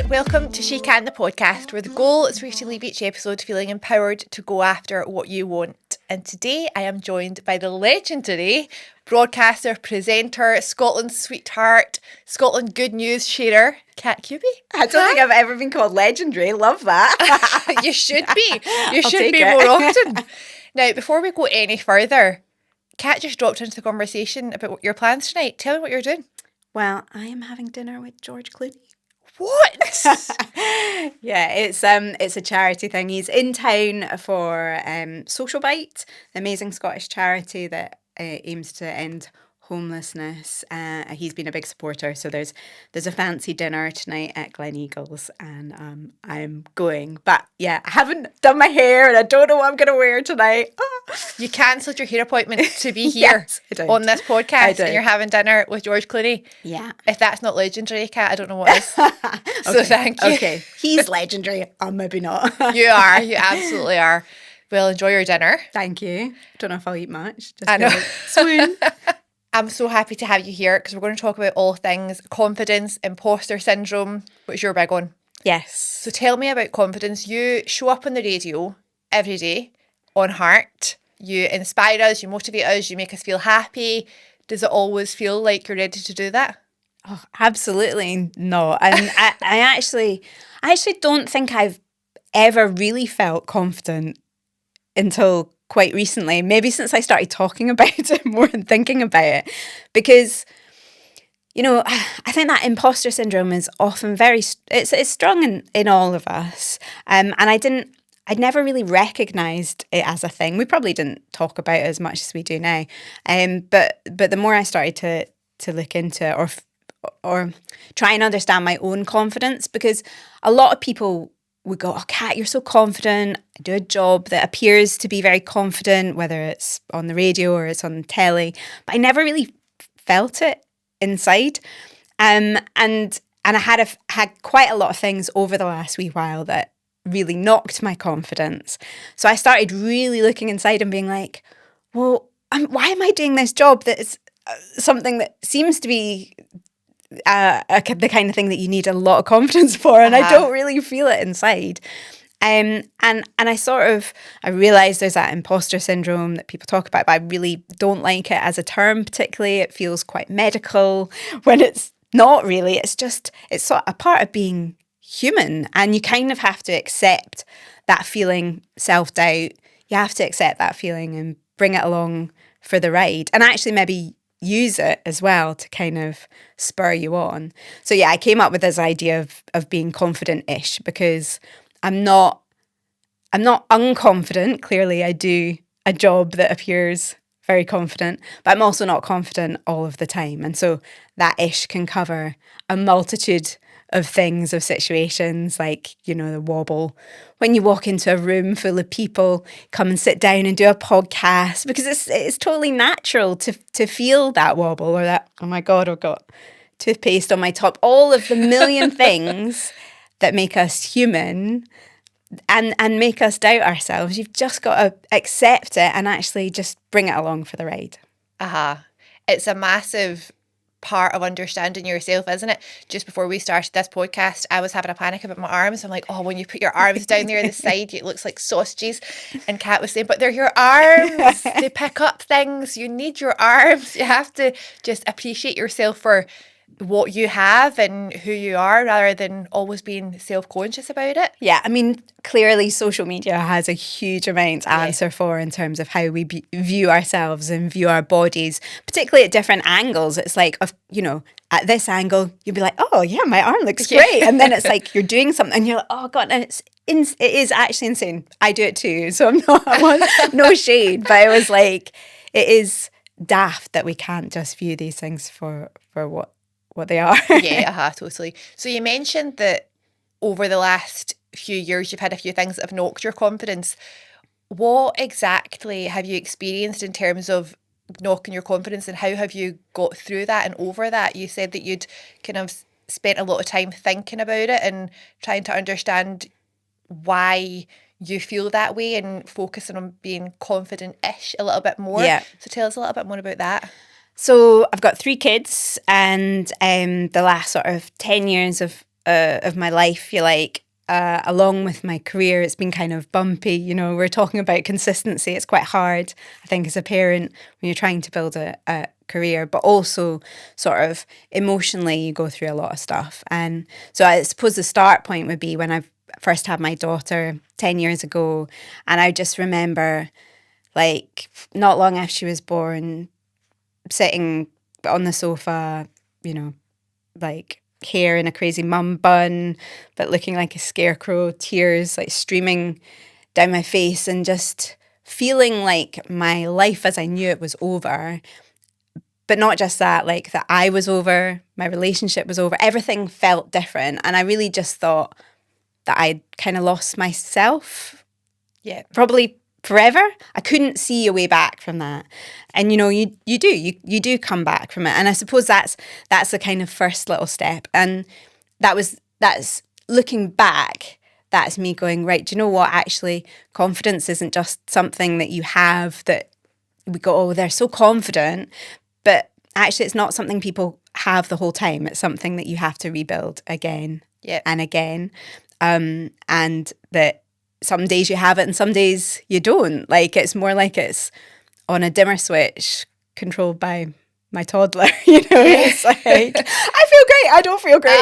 welcome to She Can, the podcast, where the goal is for you to leave each episode feeling empowered to go after what you want. And today I am joined by the legendary broadcaster, presenter, Scotland's sweetheart, Scotland good news sharer, Cat Cubie. I don't think I've ever been called legendary. Love that. You should be. You I'll should be take it. more often. Now, before we go any further, Cat just dropped into the conversation about your plans tonight. Tell me what you're doing. Well, I am having dinner with George Clooney. What? Yeah, it's a charity thing. He's in town for Social Bite, the amazing Scottish charity that aims to end homelessness. He's been a big supporter, so there's a fancy dinner tonight at Gleneagles, and I'm going. But yeah, I haven't done my hair, and I don't know what I'm going to wear tonight. You cancelled your hair appointment to be here Yes, I did. on this I podcast, did. and you're having dinner with George Clooney. Yeah. If that's not legendary, Cat, I don't know what is. So thank you. Okay, he's legendary. Maybe not. You are. You absolutely are. Well, enjoy your dinner. Thank you. Don't know if I'll eat much. Just I know. Swoon. I'm so happy to have you here because we're going to talk about all things confidence, imposter syndrome, which you're big on. Yes. So tell me about confidence. You show up on the radio every day on Heart. You inspire us, you motivate us, you make us feel happy. Does it always feel like you're ready to do that? Oh, absolutely not. And I actually don't think I've ever really felt confident until quite recently. Maybe since I started talking about it more and thinking about it. Because, you know, I think that imposter syndrome is often it's strong in all of us. And I'd never really recognised it as a thing. We probably didn't talk about it as much as we do now. But the more I started to look into it or try and understand my own confidence, because a lot of people would go, "Oh, Kat, you're so confident. I do a job that appears to be very confident, whether it's on the radio or it's on telly." But I never really felt it inside. And I had quite a lot of things over the last wee while that really knocked my confidence. So I started really looking inside and being like, well, why am I doing this job that is something that seems to be the kind of thing that you need a lot of confidence for, and I don't really feel it inside. And I realised there's that imposter syndrome that people talk about, but I really don't like it as a term particularly. It feels quite medical when it's not really. It's sort of a part of being human, and you kind of have to accept that feeling, self-doubt. You have to accept that feeling and bring it along for the ride, and actually maybe use it as well to kind of spur you on. So yeah, I came up with this idea of being confident-ish, because I'm not unconfident. Clearly I do a job that appears very confident, but I'm also not confident all of the time. And so that ish can cover a multitude of things, of situations, like, you know, the wobble when you walk into a room full of people, come and sit down and do a podcast, because it's totally natural to feel that wobble, or that, oh my God, I've got toothpaste on my top, all of the million things that make us human and make us doubt ourselves. You've just got to accept it and actually just bring it along for the ride. It's a massive part of understanding yourself, isn't it? Just before we started this podcast, I was having a panic about my arms. I'm like, oh, when you put your arms down there on the side, it looks like sausages. And Kat was saying, but they're your arms. They pick up things. You need your arms. You have to just appreciate yourself for what you have and who you are, rather than always being self-conscious about it. Yeah, I mean, clearly social media has a huge amount to answer for in terms of how we view ourselves and view our bodies, particularly at different angles. It's like, you know, at this angle, you'll be like, oh yeah, my arm looks great. And then it's like you're doing something and you're like, oh God, and it is actually insane. I do it too, so I want no shade, but it was like, it is daft that we can't just view these things for what they are. Yeah, totally. So you mentioned that over the last few years you've had a few things that have knocked your confidence. What exactly have you experienced in terms of knocking your confidence, and how have you got through that and over that? You said that you'd kind of spent a lot of time thinking about it and trying to understand why you feel that way and focusing on being confident-ish a little bit more. Yeah. So tell us a little bit more about that. So I've got 3 kids, and the last sort of 10 years of of my life, feel like, along with my career, it's been kind of bumpy. You know, we're talking about consistency. It's quite hard, I think, as a parent when you're trying to build a career, but also sort of emotionally, you go through a lot of stuff. And so I suppose the start point would be when I first had my daughter 10 years ago. And I just remember, like, not long after she was born, sitting on the sofa, you know, like, hair in a crazy mum bun, but looking like a scarecrow, tears like streaming down my face, and just feeling like my life as I knew it was over. But not just that, like that I was over, my relationship was over, everything felt different. And I really just thought that I'd kind of lost myself. Yeah. Probably forever. I couldn't see a way back from that. And you know, you do come back from it. And I suppose that's the kind of first little step. And that's looking back, that's me going, right, do you know what? Actually, confidence isn't just something that you have that we go, oh, they're so confident. But actually, it's not something people have the whole time. It's something that you have to rebuild again and again. And that some days you have it and some days you don't. Like, it's more like it's on a dimmer switch controlled by my toddler, you know. It's like, I feel great, I don't feel great.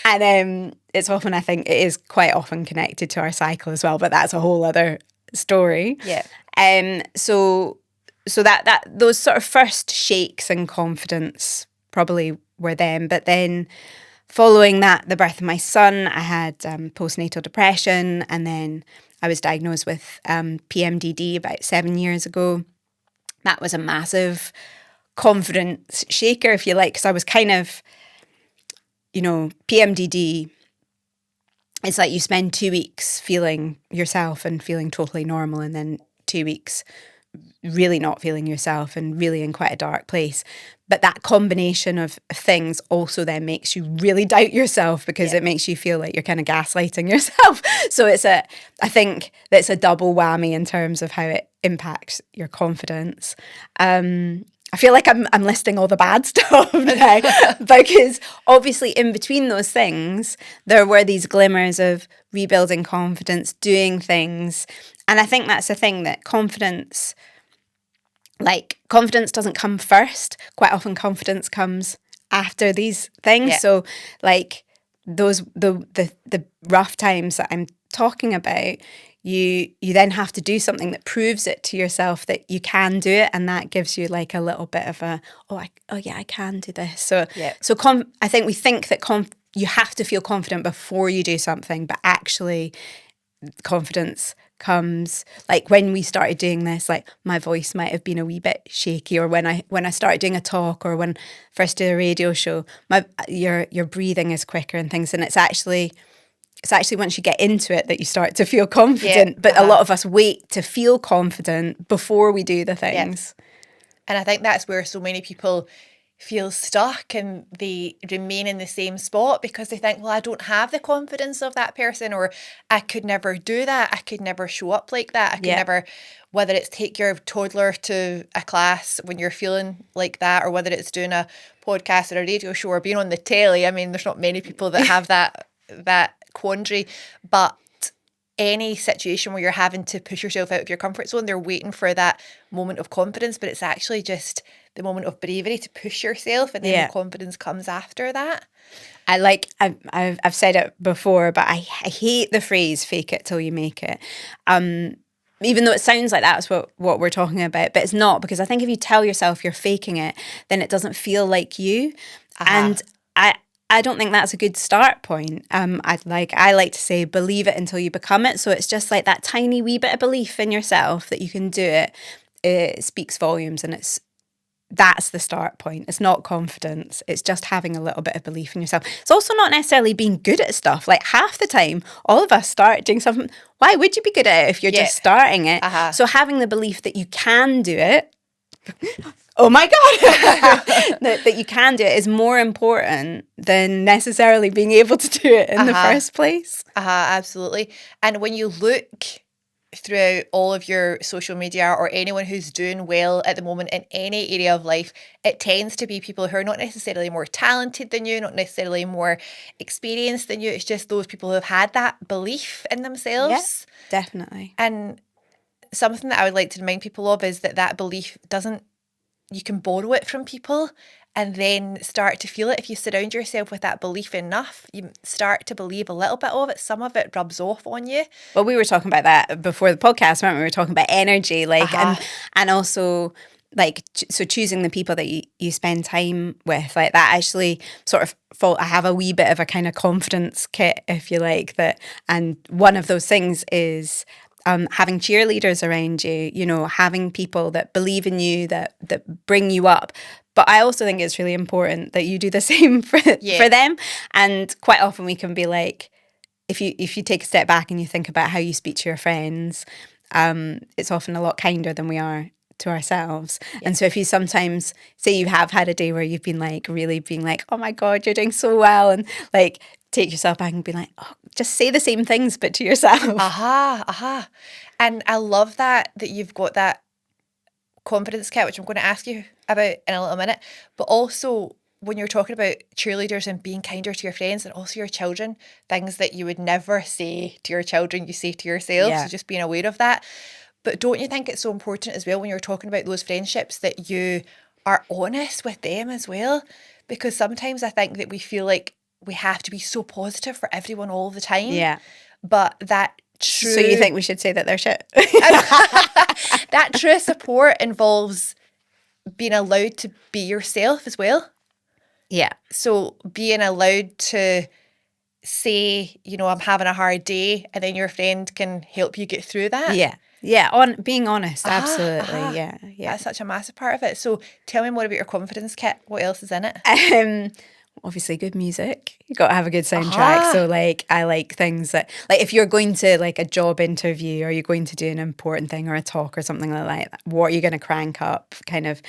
And it's often, I think, it is quite often connected to our cycle as well, but that's a whole other story. So that those sort of first shakes in confidence probably were them. But then following that, the birth of my son, I had postnatal depression, and then I was diagnosed with PMDD about 7 years ago. That was a massive confidence shaker, if you like, because I was kind of, you know, PMDD, it's like you spend 2 weeks feeling yourself and feeling totally normal, and then 2 weeks really not feeling yourself and really in quite a dark place. But that combination of things also then makes you really doubt yourself, because it makes you feel like you're kind of gaslighting yourself. So I think that's a double whammy in terms of how it impacts your confidence. I feel like I'm listing all the bad stuff now, because obviously in between those things, there were these glimmers of rebuilding confidence, doing things. And I think that's the thing, that confidence doesn't come first. Quite often confidence comes after these things. So like the rough times that I'm talking about, you then have to do something that proves it to yourself that you can do it, and that gives you like a little bit of a I can do this. So I think we think that you have to feel confident before you do something, but actually confidence comes, like when we started doing this, like my voice might have been a wee bit shaky, or when I started doing a talk, or when first did a radio show, your breathing is quicker and things, and it's actually once you get into it that you start to feel confident. But a lot of us wait to feel confident before we do the things. And I think that's where so many people feel stuck, and they remain in the same spot because they think, well, I don't have the confidence of that person, or I could never do that. I could never show up like that. I could never, whether it's take your toddler to a class when you're feeling like that, or whether it's doing a podcast or a radio show or being on the telly. I mean, there's not many people that have that quandary, but any situation where you're having to push yourself out of your comfort zone, they're waiting for that moment of confidence, but it's actually just the moment of bravery to push yourself, and then the confidence comes after that. I've said it before, but I hate the phrase "fake it till you make it." Even though it sounds like that's what we're talking about, but it's not, because I think if you tell yourself you're faking it, then it doesn't feel like you. And I don't think that's a good start point. I like to say, believe it until you become it. So it's just like that tiny wee bit of belief in yourself that you can do it. It speaks volumes, and that's the start point. It's not confidence. It's just having a little bit of belief in yourself. It's also not necessarily being good at stuff. Like half the time, all of us start doing something. Why would you be good at it if you're just starting it? So having the belief that you can do it, oh my God, that you can do it is more important than necessarily being able to do it in the first place. Absolutely. And when you look throughout all of your social media or anyone who's doing well at the moment in any area of life, it tends to be people who are not necessarily more talented than you, not necessarily more experienced than you. It's just those people who have had that belief in Yeah, themselves. definitely. And something that I would like to remind people of is that belief doesn't, you can borrow it from people and then start to feel it. If you surround yourself with that belief enough, you start to believe a little bit of it. Some of it rubs off on you. Well, we were talking about that before the podcast, weren't we? We were talking about energy, like, and also like, so choosing the people that you spend time with, like that actually sort of I have a wee bit of a kind of confidence kit, if you like, that. And one of those things is having cheerleaders around you, you know, having people that believe in you, that bring you up. But I also think it's really important that you do the same for them. And quite often we can be like, if you take a step back and you think about how you speak to your friends, it's often a lot kinder than we are to ourselves. Yeah. And so if you sometimes say you have had a day where you've been like really being like, oh my God, you're doing so well, and like take yourself back and be like, oh, just say the same things but to yourself. And I love that you've got that confidence kit, which I'm going to ask you about in a little minute. But also when you're talking about cheerleaders and being kinder to your friends and also your children, things that you would never say to your children, you say to yourself. Yeah. So just being aware of that. But don't you think it's so important as well when you're talking about those friendships that you are honest with them as well? Because sometimes I think that we feel like we have to be so positive for everyone all the time. Yeah. But that true... So you think we should say that they're shit? That true support involves being allowed to be yourself as well. Yeah. So being allowed to say, you know, I'm having a hard day, and then your friend can help you get through that. Yeah. Yeah, being honest, absolutely. Yeah. That's such a massive part of it. So tell me more about your confidence kit. What else is in it? Obviously good music. You got to have a good soundtrack. So like, I like things that, like, if you're going to like a job interview or you're going to do an important thing or a talk or something like that, what are you going to crank up? Kind of,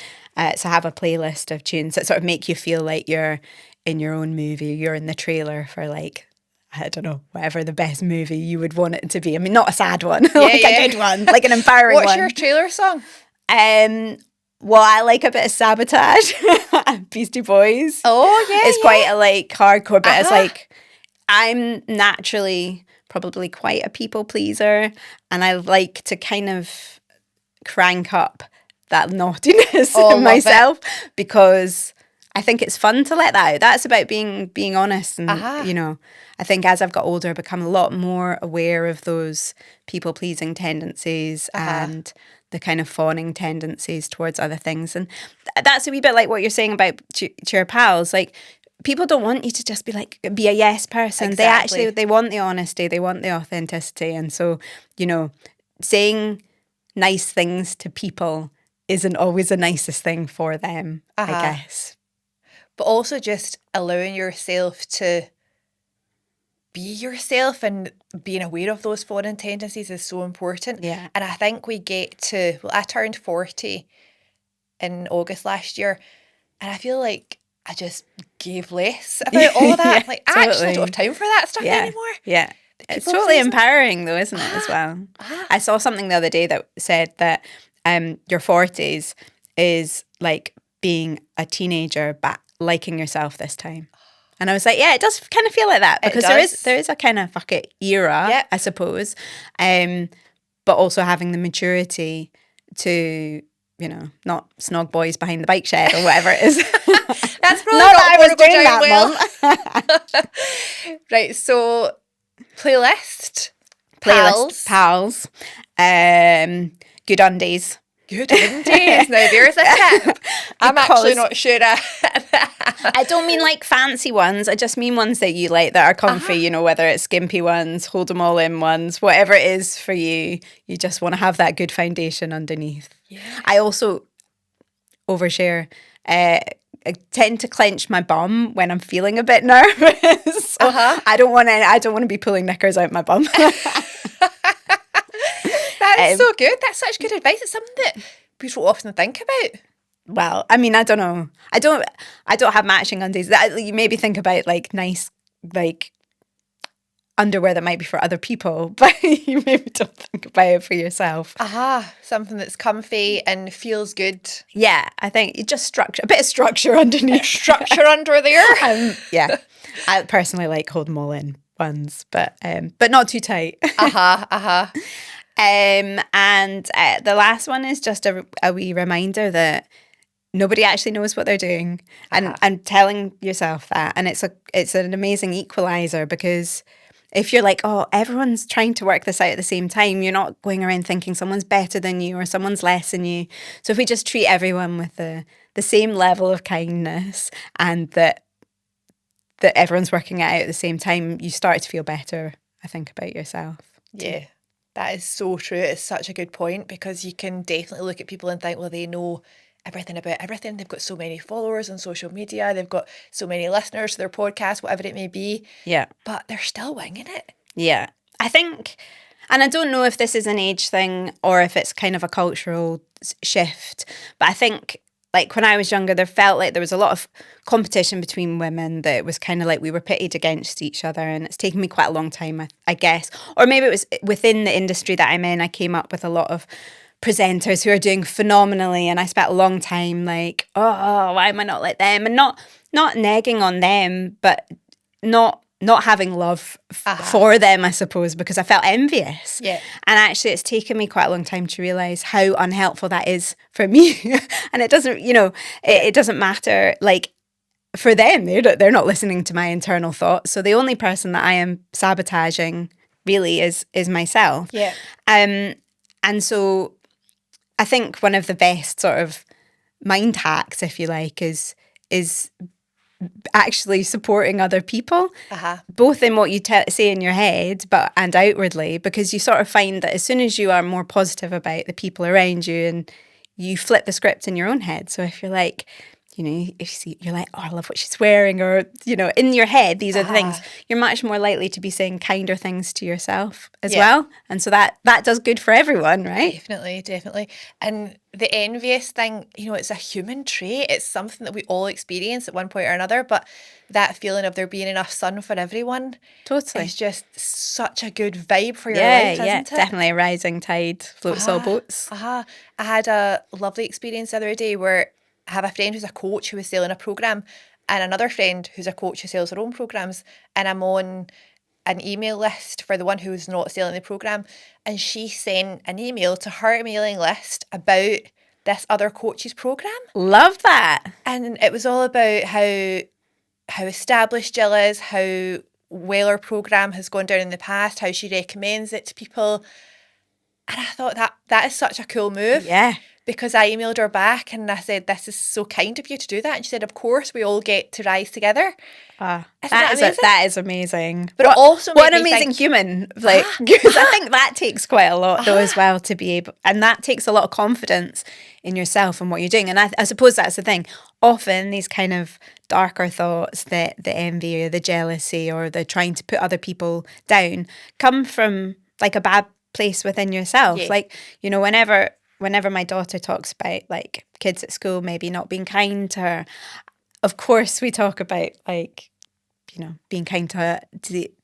so have a playlist of tunes that sort of make you feel like you're in your own movie. You're in the trailer for like, I don't know, whatever the best movie you would want it to be. I mean, not a sad one, like a good one, like an empowering one. What's your trailer song? Well, I like a bit of Sabotage, Beastie Boys. Oh, yeah. It's quite a like hardcore, but it's like, I'm naturally probably quite a people pleaser, and I like to kind of crank up that naughtiness in myself because I think it's fun to let that out. That's about being honest. And, you know, I think as I've got older, I've become a lot more aware of those people-pleasing tendencies and the kind of fawning tendencies towards other things. And that's a wee bit like what you're saying about to your pals. Like, people don't want you to just be a yes person. Exactly. They want the honesty. They want the authenticity. And so, you know, saying nice things to people isn't always the nicest thing for them, I guess. But also just allowing yourself to be yourself and being aware of those foreign tendencies is so important. Yeah. And I think we get to, well, I turned 40 in August last year, and I feel like I just gave less about all that. Like, I actually don't have time for that stuff anymore. Yeah. It's totally empowering though, isn't it, as well? I saw something the other day that said that your 40s is like being a teenager but liking yourself this time. And I was like, yeah, it does kind of feel like that because there is a kind of fuck it era, I suppose. But also having the maturity to, you know, not snog boys behind the bike shed or whatever it is. That's probably not that I was doing that, Mum. Right, so playlist, pals, good undies. Good undies. Now there's a tip. I'm actually not sure. I don't mean like fancy ones. I just mean ones that you like that are comfy, you know, whether it's skimpy ones, hold them all in ones, whatever it is for you. You just want to have that good foundation underneath. Yeah. I also overshare. I tend to clench my bum when I'm feeling a bit nervous. So I don't want to be pulling knickers out my bum. That's so good. That's such good advice. It's something that people often think about. Well, I mean, I don't know. I don't have matching undies. You maybe think about like nice, like underwear that might be for other people, but you maybe don't think about it for yourself. Something that's comfy and feels good. Yeah, I think you just a bit of structure underneath. Structure under there. Yeah, I personally like hold them all in ones, but not too tight. And the last one is just a wee reminder that nobody actually knows what they're doing, and telling yourself that, and it's an amazing equalizer, because if you're like, oh, everyone's trying to work this out at the same time, you're not going around thinking someone's better than you or someone's less than you. So if we just treat everyone with the same level of kindness, and that everyone's working it out at the same time, you start to feel better, I think, about yourself. Yeah, that is so true. It's such a good point, because you can definitely look at people and think, well, they know everything about everything. They've got so many followers on social media. They've got so many listeners to their podcast, whatever it may be. Yeah. But they're still winging it. Yeah. I think, and I don't know if this is an age thing or if it's kind of a cultural shift, but I think, like, when I was younger, there felt like there was a lot of competition between women, that it was kind of like we were pitted against each other, and it's taken me quite a long time, I guess. Or maybe it was within the industry that I'm in, I came up with a lot of presenters who are doing phenomenally, and I spent a long time like, oh, why am I not like them? And not negging on them, but not having love for them, I suppose, because I felt envious. Yeah. And actually, it's taken me quite a long time to realise how unhelpful that is for me. And it doesn't, it doesn't matter, like, for them, they're not listening to my internal thoughts. So the only person that I am sabotaging really is myself. Yeah. And so I think one of the best sort of mind hacks, if you like, is actually supporting other people, both in what you say in your head, and outwardly, because you sort of find that as soon as you are more positive about the people around you, and you flip the script in your own head. So if you're like, if you see, you're like, oh, I love what she's wearing, or, in your head, these are the things, you're much more likely to be saying kinder things to yourself as well. And so that does good for everyone, right? Definitely. And the envious thing, it's a human trait. It's something that we all experience at one point or another, but that feeling of there being enough sun for everyone totally is just such a good vibe for your life, isn't it? Definitely. A rising tide floats all boats. I had a lovely experience the other day where I have a friend who's a coach who was selling a programme, and another friend who's a coach who sells her own programmes, and I'm on an email list for the one who's not selling the programme, and she sent an email to her mailing list about this other coach's programme. Love that. And it was all about how established Jill is, how well her programme has gone down in the past, how she recommends it to people. And I thought that is such a cool move. Yeah. Because I emailed her back and I said, this is so kind of you to do that. And she said, of course, we all get to rise together. That is amazing. But it also what an amazing human. Like, because I think that takes quite a lot though as well, to be able, and that takes a lot of confidence in yourself and what you're doing. And I suppose that's the thing. Often these kind of darker thoughts, the envy or the jealousy or the trying to put other people down, come from like a bad place within yourself. Yeah. Like, whenever my daughter talks about like kids at school maybe not being kind to her, of course we talk about like, being kind to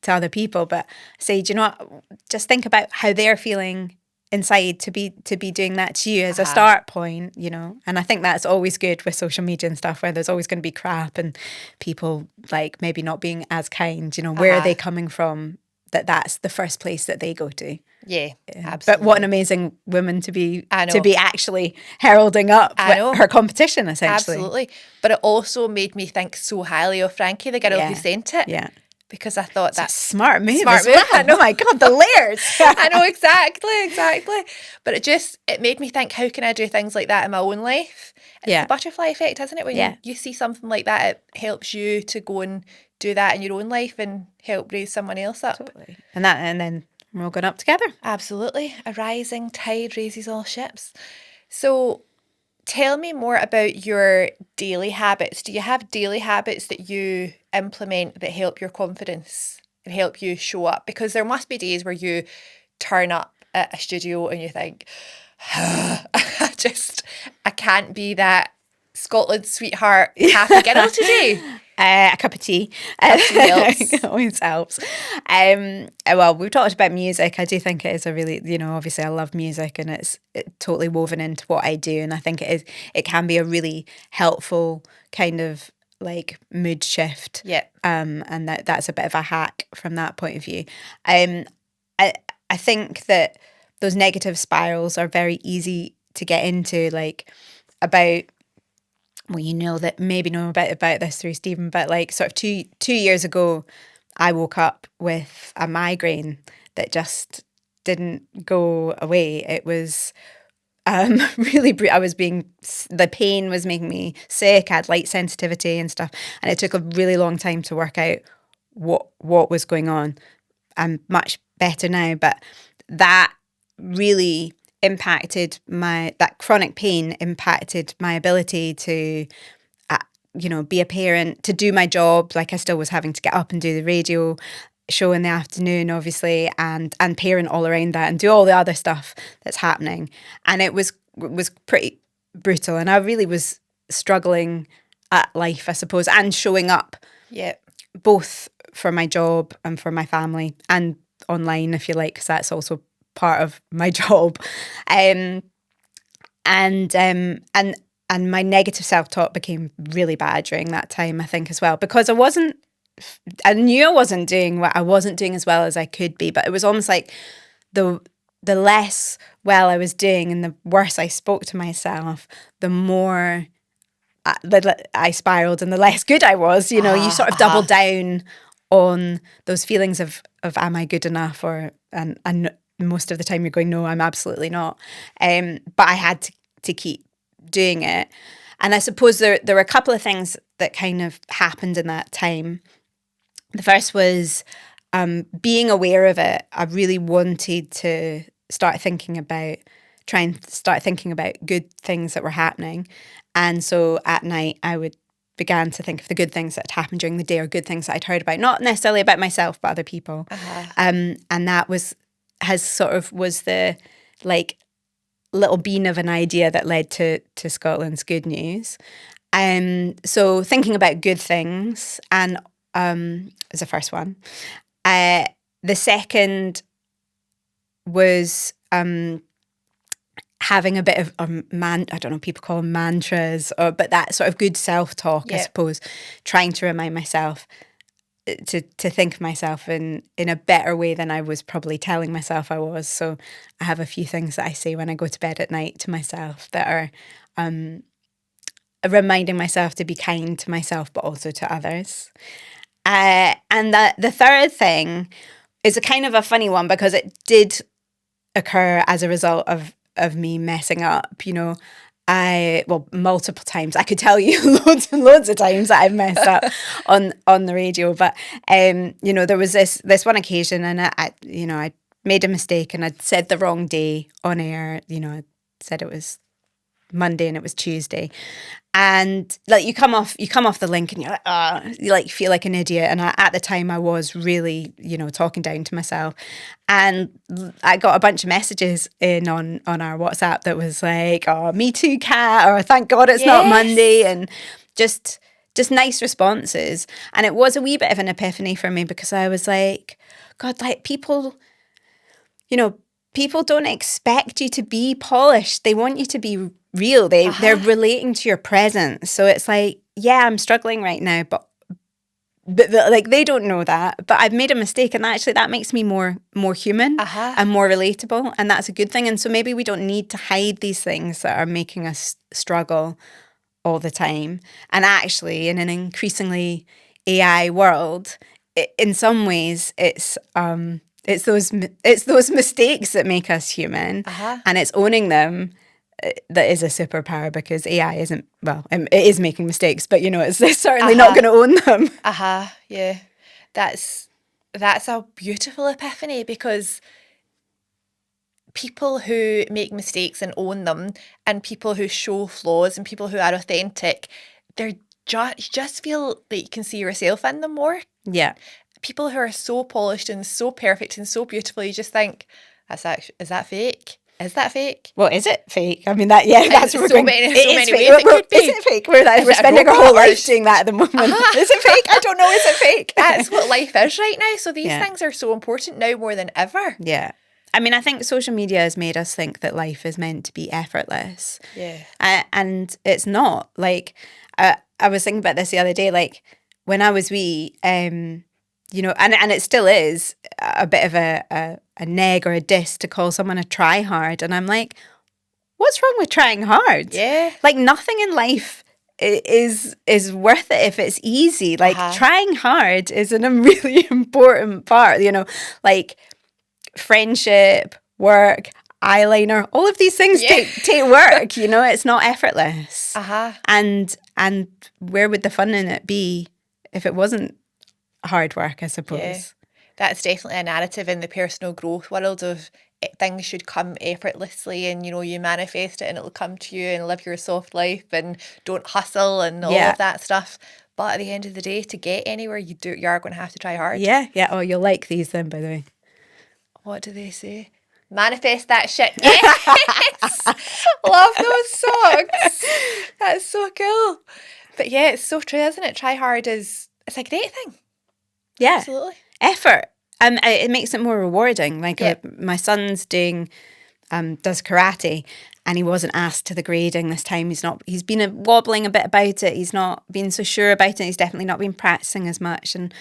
other people, but say, do you know what, just think about how they're feeling inside to be doing that to you as a start point, and I think that's always good with social media and stuff, where there's always going to be crap and people like maybe not being as kind, where are they coming from, that's the first place that they go to. Yeah, absolutely. But what an amazing woman to be actually heralding up her competition, essentially. Absolutely. But it also made me think so highly of Frankie, the girl who sent it. Yeah. Because I thought that's smart move. I know, my God, the layers. I know, exactly. But it made me think, how can I do things like that in my own life? It's the butterfly effect, isn't it? When you see something like that, it helps you to go and do that in your own life and help raise someone else up. Totally. And then we're all going up together. Absolutely. A rising tide raises all ships. So tell me more about your daily habits. Do you have daily habits that you implement that help your confidence and help you show up? Because there must be days where you turn up at a studio and you think, I can't be that Scotland sweetheart happy girl today. A cup of tea. Helps. Always helps. Well, we've talked about music. I do think it is a really, obviously I love music and it's totally woven into what I do. And I think it can be a really helpful kind of like mood shift. Yeah. And that's a bit of a hack from that point of view. I think that those negative spirals are very easy to get into, like about, well, that maybe know about this through Stephen, but like sort of two years ago, I woke up with a migraine that just didn't go away. It was really, the pain was making me sick. I had light sensitivity and stuff. And it took a really long time to work out what was going on. I'm much better now, but that really impacted that chronic pain impacted my ability to be a parent, to do my job. Like, I still was having to get up and do the radio show in the afternoon, obviously, and parent all around that and do all the other stuff that's happening. And it was pretty brutal, and I really was struggling at life, I suppose, and showing up, both for my job and for my family, and online, if you like, because that's also part of my job. And my negative self-talk became really bad during that time, I think, as well, because I knew I wasn't doing as well as I could be, but it was almost like the less well I was doing and the worse I spoke to myself, the more I spiraled and the less good I was. You sort of double down on those feelings of am I good enough, and most of the time you're going, no, I'm absolutely not. But I had to keep doing it. And I suppose there were a couple of things that kind of happened in that time. The first was being aware of it. I really wanted to try and start thinking about good things that were happening. And so at night I began to think of the good things that had happened during the day, or good things that I'd heard about, not necessarily about myself, but other people. And that was the like little bean of an idea that led to Scotland's Good News. So thinking about good things and was the first one. The second was having a bit of I don't know, people call them mantras, but that sort of good self-talk, I suppose, trying to remind myself to think of myself in a better way than I was probably telling myself I was. So I have a few things that I say when I go to bed at night to myself that are reminding myself to be kind to myself, but also to others. And the third thing is a kind of a funny one, because it did occur as a result of me messing up, multiple times. I could tell you loads and loads of times that I've messed up on the radio, but there was this one occasion, and I made a mistake and I'd said the wrong day on air. I said it was Monday and it was Tuesday, and like you come off the link and you're like, you like feel like an idiot. And at the time I was really talking down to myself, and I got a bunch of messages in on our WhatsApp that was like, oh, me too, Cat, or thank God it's not Monday, and just nice responses. And it was a wee bit of an epiphany for me, because I was like, God, like people don't expect you to be polished. They want you to be real. They're relating to your presence. So it's like, yeah, I'm struggling right now, but like they don't know that. But I've made a mistake, and actually that makes me more human and more relatable, and that's a good thing. And so maybe we don't need to hide these things that are making us struggle all the time. And actually, in an increasingly AI world, in some ways, it's those mistakes that make us human, and it's owning them that is a superpower, because AI isn't, it is making mistakes, but it's certainly not going to own them. Yeah. That's a beautiful epiphany, because people who make mistakes and own them, and people who show flaws, and people who are authentic, you just feel that you can see yourself in them more. Yeah. People who are so polished and so perfect and so beautiful, you just think, is that fake? Is that fake? Well, is it fake? I mean, that's what we're so going. many It ways is fake. it could be. Is it fake? We're Is it a spending our robot whole or life doing that at the moment. Is it fake? I don't know. Is it fake? That's what life is right now. So these Yeah. things are so important now more than ever. Yeah. I mean, I think social media has made us think that life is meant to be effortless. Yeah. And it's not. Like, I was thinking about this the other day, like, when I was wee, you know, and it still is a bit of a neg or a diss to call someone a try hard. And I'm like, what's wrong with trying hard? Yeah. Like, nothing in life is worth it if it's easy. Like, trying hard is a really important part, you know, like friendship, work, eyeliner, all of these things take work, you know, it's not effortless. And where would the fun in it be if it wasn't hard work, I suppose? Yeah. That's definitely a narrative in the personal growth world of things should come effortlessly and, you know, you manifest it and it'll come to you and live your soft life and don't hustle and all of that stuff. But at the end of the day, to get anywhere, you are going to have to try hard. Yeah. Oh, you'll like these then, by the way. What do they say? Manifest that shit. Yes! Love those songs. That's so cool. But yeah, it's so true, isn't it? Try hard it's a great thing. Yeah. Absolutely. Effort. And it makes it more rewarding. Like my son's does karate and he wasn't asked to the grading this time. He's been wobbling a bit about it. He's not been so sure about it. He's definitely not been practicing as much. And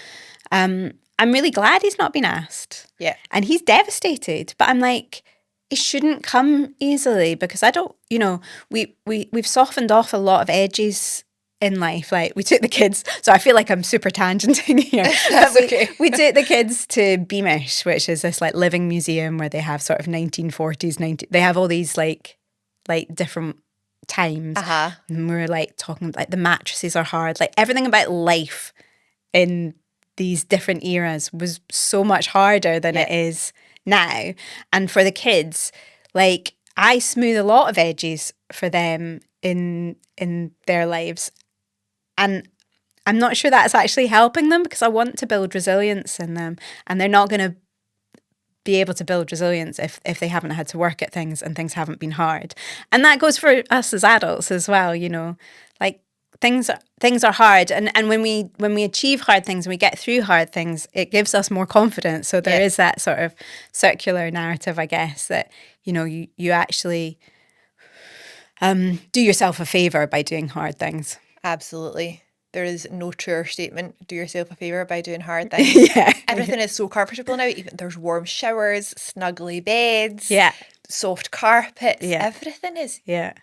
I'm really glad he's not been asked. Yeah. And he's devastated. But I'm like, it shouldn't come easily because I don't, you know, we've softened off a lot of edges in life. Like we took the kids, so I feel like I'm super tangenting here. That's okay. We took the kids to Beamish, which is this like living museum where they have sort of 1940s, they have all these like different times. And we're like talking like the mattresses are hard, like everything about life in these different eras was so much harder than it is now. And for the kids, like I smooth a lot of edges for them in their lives. And I'm not sure that's actually helping them because I want to build resilience in them. And they're not going to be able to build resilience if they haven't had to work at things and things haven't been hard. And that goes for us as adults as well, you know. Like things are hard, and when we achieve hard things and we get through hard things, it gives us more confidence. So there is that sort of circular narrative, I guess, that you know you actually do yourself a favor by doing hard things. Absolutely. There is no truer statement. Do yourself a favour by doing hard things. Everything is so comfortable now. Even there's warm showers, snuggly beds, soft carpets. Everything is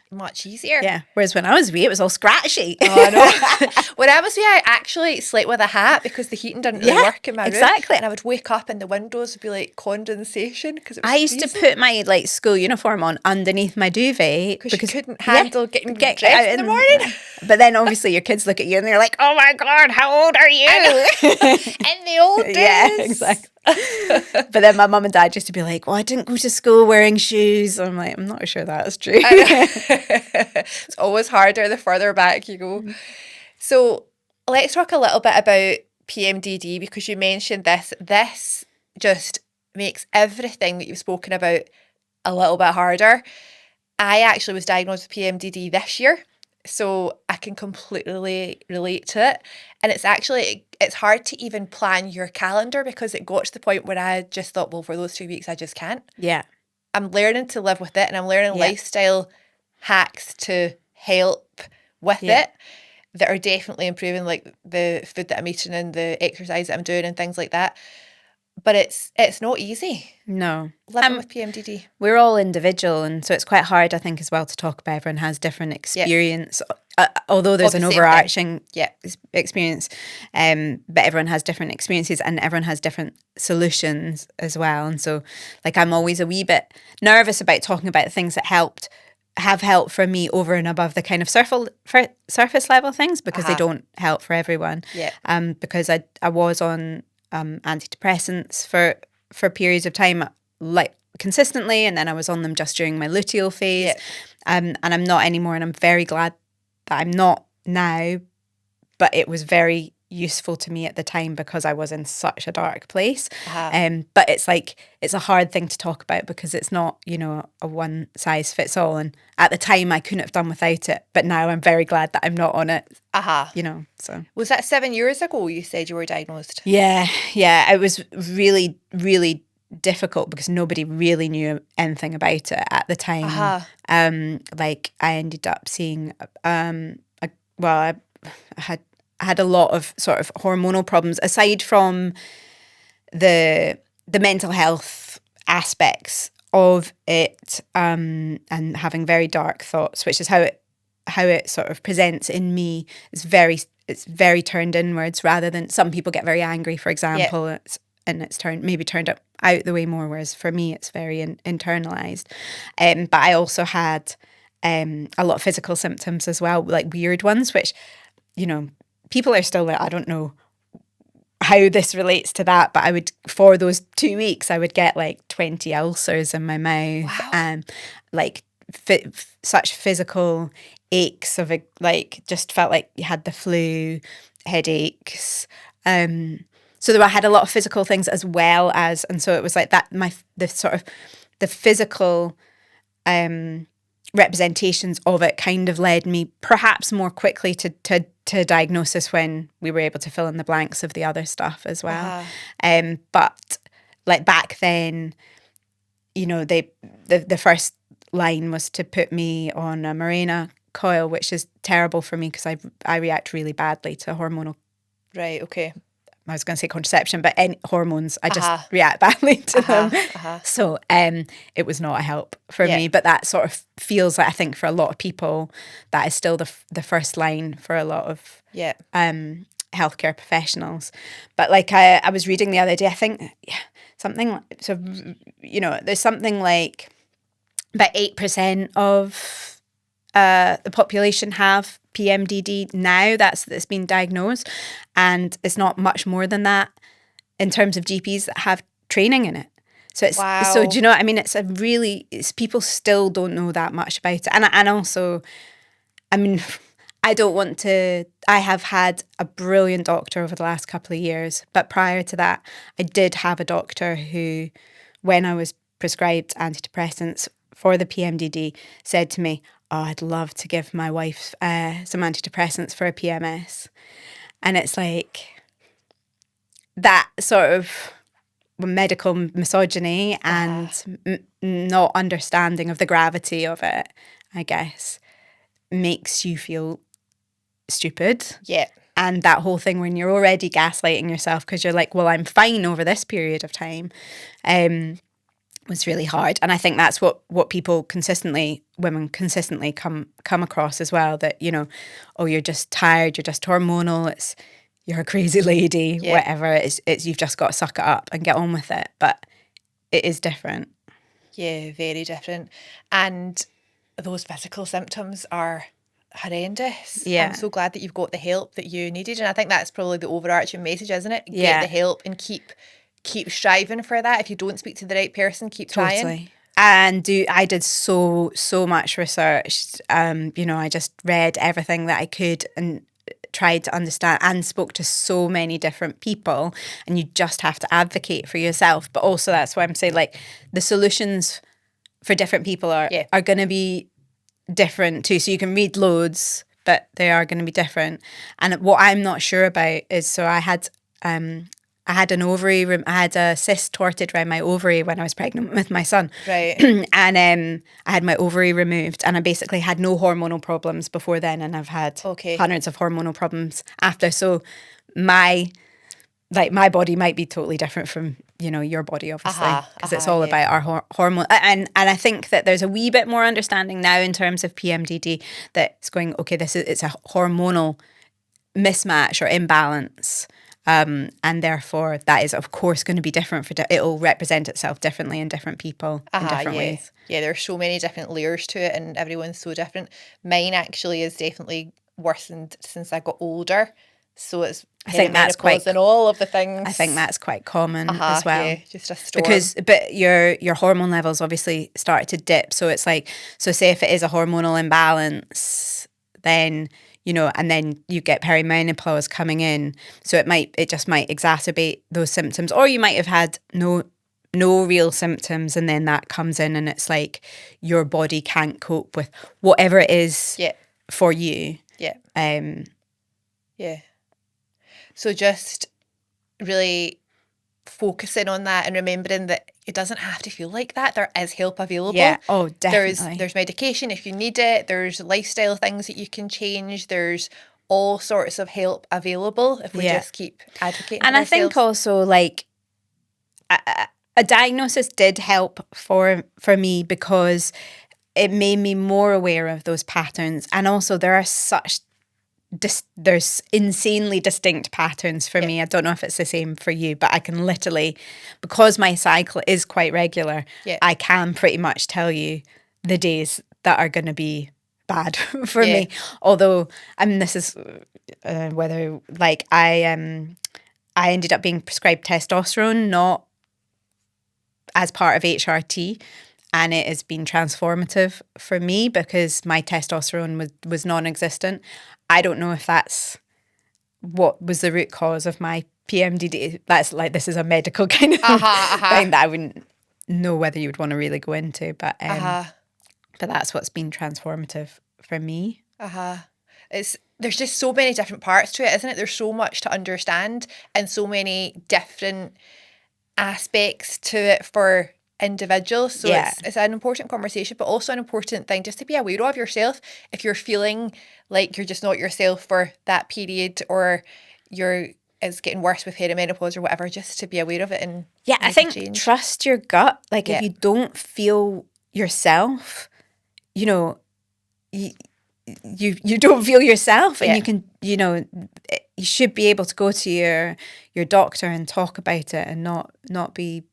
much easier. Yeah. Whereas when I was wee, it was all scratchy. Oh, I know. When I was wee, I actually slept with a hat because the heating didn't really work in my room. And I would wake up and the windows would be like condensation because it was used to put my like school uniform on underneath my duvet because you couldn't handle getting dressed in the morning. But then obviously your kids look at you and they're like, "Oh my God, how old are you?" In the old days. Yeah, exactly. But then my mum and dad used to be like, "Well, I didn't go to school wearing shoes." I'm like, I'm not sure that's true. It's always harder the further back you go. So let's talk a little bit about PMDD because you mentioned this. This just makes everything that you've spoken about a little bit harder. I actually was diagnosed with PMDD this year, so I can completely relate to it. And it's hard to even plan your calendar because it got to the point where I just thought, well, for those 2 weeks, I just can't. Yeah. I'm learning to live with it and I'm learning lifestyle hacks to help with it that are definitely improving, like the food that I'm eating and the exercise that I'm doing and things like that. But it's not easy. No. Living with PMDD. We're all individual, and so it's quite hard, I think, as well to talk about. Everyone has different experience, although there's an overarching experience, but everyone has different experiences and everyone has different solutions as well. And so, like, I'm always a wee bit nervous about talking about things that have helped for me over and above the kind of surface level things because they don't help for everyone. Yeah. Because I was on antidepressants for periods of time, like consistently, and then I was on them just during my luteal phase, and I'm not anymore, and I'm very glad that I'm not now. But it was very useful to me at the time because I was in such a dark place. Uh-huh. But it's like, it's a hard thing to talk about because it's not, you know, a one size fits all. And at the time I couldn't have done without it, but now I'm very glad that I'm not on it, Uh-huh. you know, so. Was that 7 years ago you said you were diagnosed? Yeah. It was really, really difficult because nobody really knew anything about it at the time. Uh-huh. Like I ended up seeing, I had a lot of sort of hormonal problems aside from the mental health aspects of it, and having very dark thoughts, which is how it sort of presents in me. It's very turned inwards rather than some people get very angry, for example. Yeah. It's turned up out the way more, whereas for me it's very internalized. But I also had a lot of physical symptoms as well, like weird ones, which, you know, people are still like, I don't know how this relates to that, but for those 2 weeks, I would get like 20 ulcers in my mouth. Wow. And like such physical aches of it, like just felt like you had the flu, headaches. So I had a lot of physical things as well as, and so it was like that, the physical representations of it kind of led me perhaps more quickly to diagnosis when we were able to fill in the blanks of the other stuff as well. Uh-huh. But like back then, you know, the first line was to put me on a Mirena coil, which is terrible for me because I react really badly to hormonal. Right, okay. I was going to say contraception, but any hormones, I just Uh-huh. react badly to them. Uh-huh. So it was not a help for Yeah. me. But that sort of feels like, I think for a lot of people, that is still the first line for a lot of Yeah. healthcare professionals. But like I was reading the other day, I think something, so, you know, there's something like about 8% of the population have PMDD now that's been diagnosed, and it's not much more than that in terms of GPs that have training in it. So it's Wow. so, do you know what I mean? It's people still don't know that much about it, and also, I mean, I don't want to. I have had a brilliant doctor over the last couple of years, but prior to that, I did have a doctor who, when I was prescribed antidepressants for the PMDD, said to me, "Oh, I'd love to give my wife some antidepressants for a PMS." And it's like that sort of medical misogyny and not understanding of the gravity of it, I guess, makes you feel stupid. Yeah. And that whole thing when you're already gaslighting yourself because you're like, well, I'm fine over this period of time, was really hard. And I think that's what women consistently come across as well, that, you know, oh, you're just tired, you're just hormonal, you're a crazy lady, whatever. It's you've just got to suck it up and get on with it. But it is different. Yeah, very different. And those physical symptoms are horrendous. Yeah. I'm so glad that you've got the help that you needed. And I think that's probably the overarching message, isn't it? Yeah. Get the help and keep striving for that. If you don't speak to the right person, keep trying. Totally. And I did so much research. You know, I just read everything that I could and tried to understand and spoke to so many different people, and you just have to advocate for yourself. But also that's why I'm saying, like, the solutions for different people are going to be different too. So you can read loads, but they are going to be different. And what I'm not sure about is, so I had an ovary, I had a cyst torted around my ovary when I was pregnant with my son. Right. And I had my ovary removed, and I basically had no hormonal problems before then, and I've had hundreds of hormonal problems after. So my body might be totally different from, you know, your body, obviously, because it's all about our hormone. And I think that there's a wee bit more understanding now in terms of PMDD, that it's going, okay, it's a hormonal mismatch or imbalance. And therefore that is of course going to be different it'll represent itself differently in different people in different ways. Yeah, there's so many different layers to it, and everyone's so different. Mine actually is definitely worsened since I got older, so it's I think that's quite, and all of the things. I think that's quite common as well. Yeah, just a storm. But your hormone levels obviously start to dip, so it's like, so say if it is a hormonal imbalance, then and then you get perimenopause coming in. So it just might exacerbate those symptoms. Or you might have had no real symptoms, and then that comes in and it's like your body can't cope with whatever it is for you. Yeah. Yeah. So just really focusing on that and remembering that it doesn't have to feel like that. There is help available. Yeah. Oh, definitely. There's medication if you need it. There's lifestyle things that you can change. There's all sorts of help available if we just keep advocating and for I think ourselves. also like a diagnosis did help for me because it made me more aware of those patterns. And also there are there's insanely distinct patterns for me. I don't know if it's the same for you, but I can literally, because my cycle is quite regular, I can pretty much tell you the days that are going to be bad for me. Although, this is whether like I ended up being prescribed testosterone, not as part of HRT. And it has been transformative for me because my testosterone was non-existent. I don't know if that's what was the root cause of my PMDD. That's like, this is a medical kind of thing that I wouldn't know whether you would want to really go into. But that's what's been transformative for me. There's just so many different parts to it, isn't it? There's so much to understand and so many different aspects to it for individuals. So it's an important conversation, but also an important thing just to be aware of yourself. If you're feeling like you're just not yourself for that period, or it's getting worse with perimenopause or whatever, just to be aware of it and I think trust your gut. Like if you don't feel yourself, you don't feel yourself, and you can, you should be able to go to your doctor and talk about it and not be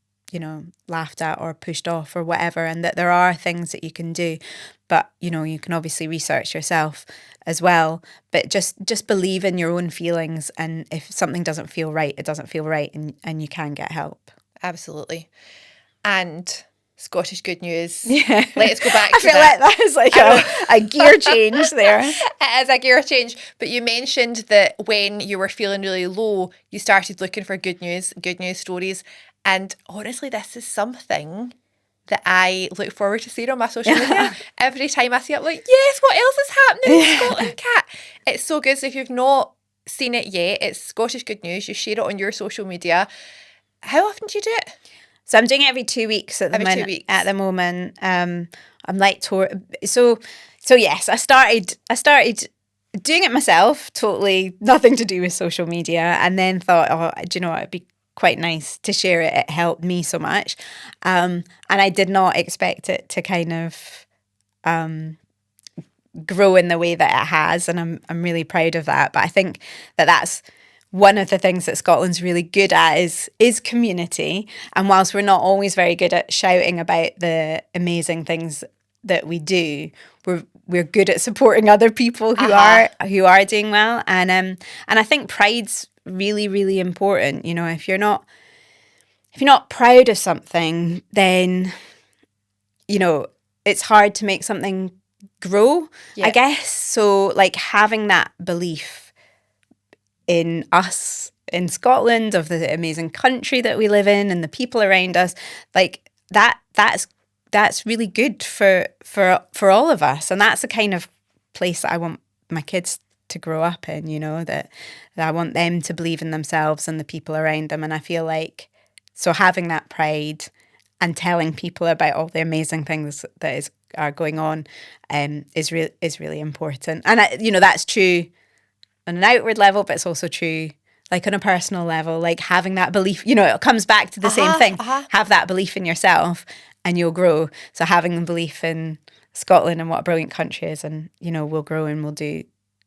laughed at or pushed off or whatever, and that there are things that you can do, but you can obviously research yourself as well, but just believe in your own feelings, and if something doesn't feel right, it doesn't feel right, and you can get help. Absolutely. And Scottish good news. Let's go back to I feel like that is like a gear change there. It is a gear change. But you mentioned that when you were feeling really low, you started looking for good news stories. And honestly, this is something that I look forward to seeing on my social media. Every time I see it, like, yes, what else is happening in Scotland, Cat? It's so good. So if you've not seen it yet, it's Scottish Good News. You share it on your social media. How often do you do it? So I'm doing it every 2 weeks at the moment. I'm like so yes, I started doing it myself, totally nothing to do with social media, and then thought, oh, do you know what, it'd be quite nice to share it. It helped me so much. And I did not expect it to kind of grow in the way that it has, and I'm really proud of that. But I think that's one of the things that Scotland's really good at is community. And whilst we're not always very good at shouting about the amazing things that we do, we're good at supporting other people who are doing well. And I think pride's really, really important. If you're not proud of something, then it's hard to make something grow, I guess. So like having that belief in us in Scotland, of the amazing country that we live in and the people around us, like that's really good for all of us. And that's the kind of place that I want my kids to grow up in, that I want them to believe in themselves and the people around them. And I feel like, so having that pride and telling people about all the amazing things that are going on is really important. And that's true on an outward level, but it's also true like on a personal level, like having that belief, it comes back to the same thing. Have that belief in yourself and you'll grow. So having the belief in Scotland and what a brilliant country is, and we'll grow and we'll do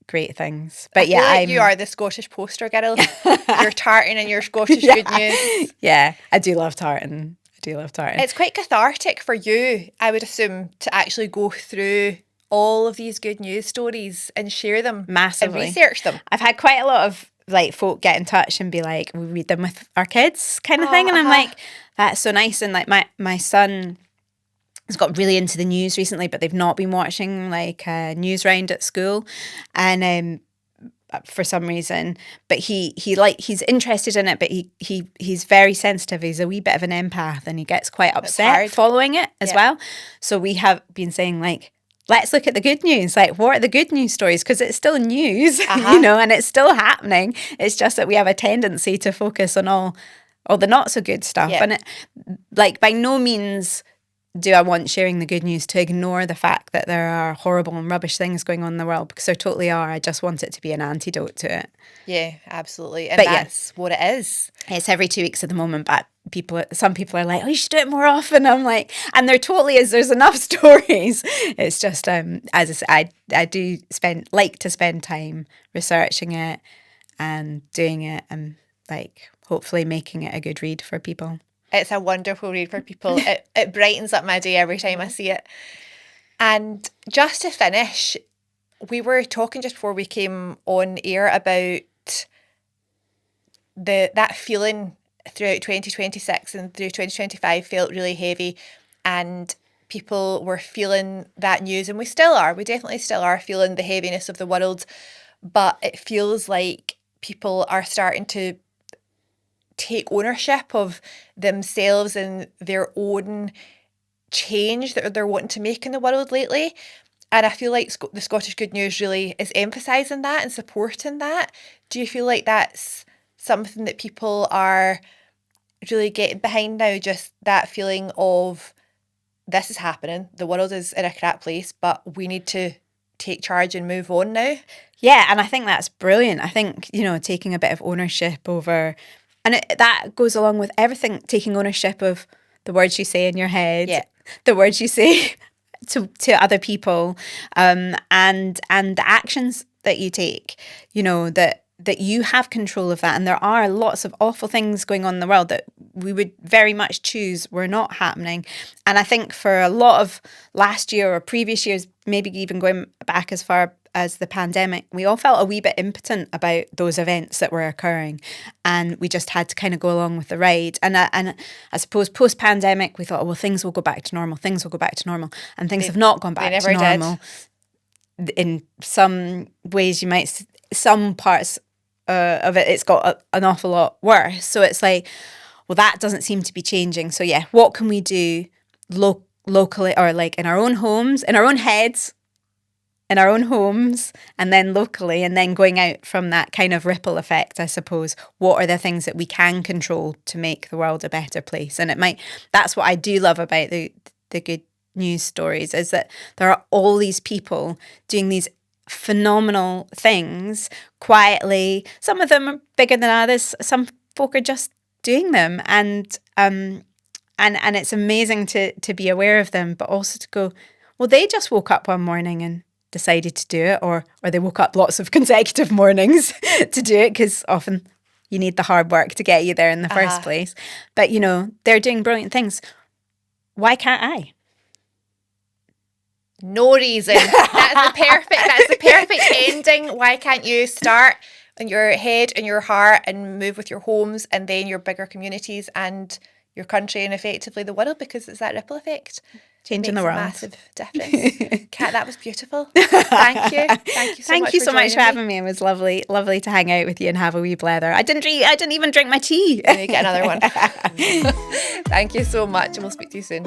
great things. But I feel like you are the Scottish poster girl. You're tartan and you're Scottish good news. Yeah, I do love tartan. It's quite cathartic for you, I would assume, to actually go through all of these good news stories and share them massively, and research them. I've had quite a lot of like folk get in touch and be like, we read them with our kids kind of thing, and I'm like, that's so nice. And like my son has got really into the news recently, but they've not been watching like a news round at school, and for some reason, but he's interested in it, but he's very sensitive. He's a wee bit of an empath, and he gets quite upset following it as well. So we have been saying, like, let's look at the good news. Like, what are the good news stories? Because it's still news, you know, and it's still happening. It's just that we have a tendency to focus on all the not so good stuff. And it, like, by no means do I want sharing the good news to ignore the fact that there are horrible and rubbish things going on in the world, because there totally are. I just want it to be an antidote to it. Yeah, absolutely. And that's what it is. It's every 2 weeks at the moment, but some people are like, oh, you should do it more often. I'm like, and there totally is. There's enough stories. It's just, as I said, I do like to spend time researching it and doing it, and like hopefully making it a good read for people. It's a wonderful read for people. It brightens up my day every time I see it. And just to finish, we were talking just before we came on air about that feeling throughout 2026 and through 2025 felt really heavy, and people were feeling that news, and we definitely still are feeling the heaviness of the world, but it feels like people are starting to take ownership of themselves and their own change that they're wanting to make in the world lately. And I feel like the Scottish Good News really is emphasising that and supporting that. Do you feel like that's something that people are really getting behind now, just that feeling of this is happening, the world is in a crap place, but we need to take charge and move on now? Yeah, and I think that's brilliant. I think, you know, taking a bit of ownership over, and that goes along with everything, taking ownership of the words you say in your head, the words you say to other people, and the actions that you take, you know, that you have control of that. And there are lots of awful things going on in the world that we would very much choose were not happening. And I think for a lot of last year or previous years, maybe even going back as far as the pandemic, we all felt a wee bit impotent about those events that were occurring, and we just had to kind of go along with the ride. And I suppose post-pandemic, we thought, oh, well, things will go back to normal. Things will go back to normal, and things have not gone back to normal. In some ways, you might some parts of it, it's got an awful lot worse. So it's like, well, that doesn't seem to be changing. So yeah, what can we do locally, or like in our own homes, in our own heads, in our own homes, and then locally, and then going out from that kind of ripple effect, I suppose. What are the things that we can control to make the world a better place? And that's what I do love about the good news stories, is that there are all these people doing these phenomenal things quietly. Some of them are bigger than others. Some folk are just doing them, and it's amazing to be aware of them, but also to go, well, they just woke up one morning and decided to do it, or they woke up lots of consecutive mornings to do it, because often you need the hard work to get you there in the first place. But, you know, they're doing brilliant things. Why can't I? No reason. That's the perfect ending. Why can't you start in your head and your heart and move with your homes and then your bigger communities and your country and effectively the world, because it's that ripple effect. Changing the world. Massive difference. Kat, that was beautiful. Thank you. Thank you so much for having me. It was lovely to hang out with you and have a wee blather. I didn't even drink my tea. Let me get another one. Thank you so much, and we'll speak to you soon.